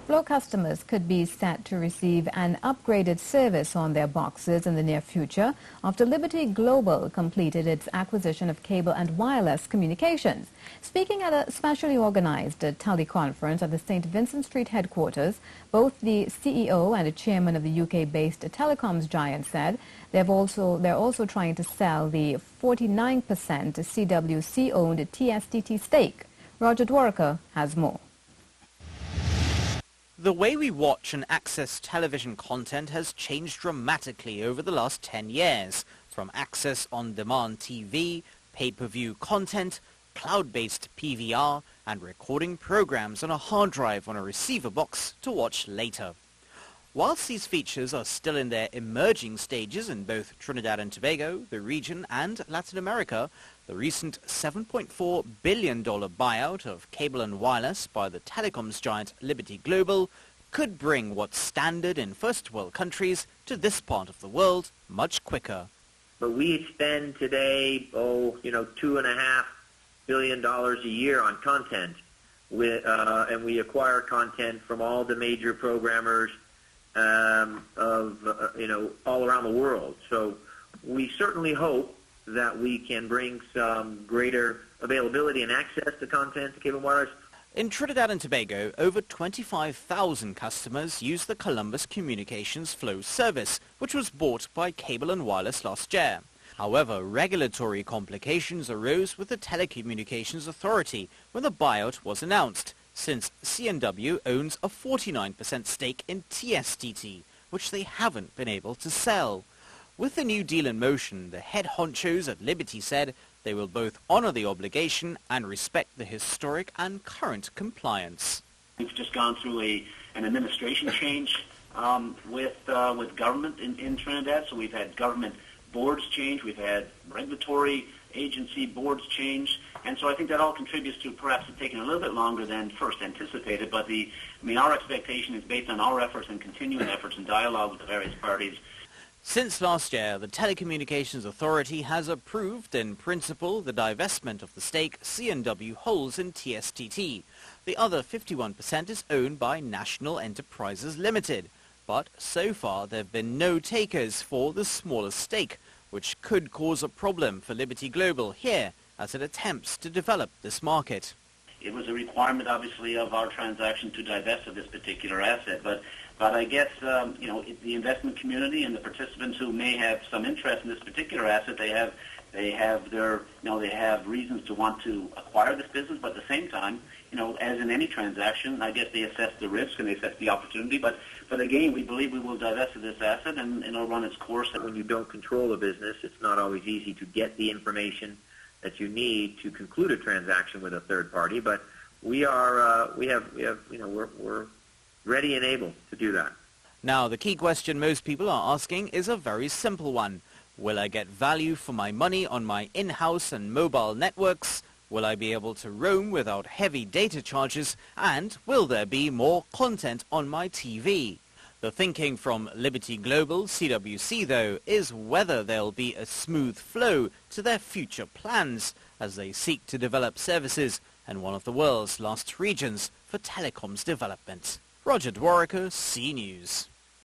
Flow customers could be set to receive an upgraded service on their boxes in the near future after Liberty Global completed its acquisition of cable and wireless communications. Speaking at a specially organized teleconference at the St. Vincent Street headquarters, both the CEO and the chairman of the UK-based telecoms giant said they're also trying to sell the 49% CWC-owned TSTT stake. Roger Dwarika has more. The way we watch and access television content has changed dramatically over the last 10 years, from access on-demand TV, pay-per-view content, cloud-based PVR, and recording programs on a hard drive on a receiver box to watch later. Whilst these features are still in their emerging stages in both Trinidad and Tobago, the region, and Latin America, the recent $7.4 billion buyout of cable and wireless by the telecoms giant Liberty Global could bring what's standard in first world countries to this part of the world much quicker. But we spend today, $2.5 billion a year on content, and we acquire content from all the major programmers all around the world. So we certainly hope that we can bring some greater availability and access to content to cable and wireless. In Trinidad and Tobago, over 25,000 customers use the Columbus Communications Flow service, which was bought by Cable and Wireless last year. However, regulatory complications arose with the Telecommunications Authority when the buyout was announced, since C&W owns a 49% stake in TSTT, which they haven't been able to sell. With the new deal in motion, the head honchos at Liberty said they will both honor the obligation and respect the historic and current compliance. We've just gone through an administration change with government in Trinidad, so we've had government boards change, we've had regulatory agency boards change, and so I think that all contributes to perhaps it taking a little bit longer than first anticipated, but our expectation is based on our efforts and continuing efforts and dialogue with the various parties. Since last year, the Telecommunications Authority has approved in principle the divestment of the stake C&W holds in TSTT. The other 51% is owned by National Enterprises Limited, but so far there have been no takers for the smaller stake, which could cause a problem for Liberty Global here as it attempts to develop this market. It was a requirement, obviously, of our transaction to divest of this particular asset, but I guess the investment community and the participants who may have some interest in this particular asset, they have reasons to want to acquire this business, but at the same time, as in any transaction, I guess they assess the risk and they assess the opportunity. But again, we believe we will divest of this asset and it'll run its course. When you don't control a business, it's not always easy to get the information that you need to conclude a transaction with a third party. But we're ready and able to do that. Now, the key question most people are asking is a very simple one. Will I get value for my money on my in-house and mobile networks? Will I be able to roam without heavy data charges? And will there be more content on my TV? The thinking from Liberty Global CWC, though, is whether there'll be a smooth flow to their future plans as they seek to develop services in one of the world's last regions for telecoms development. Roger Dwarika, C News.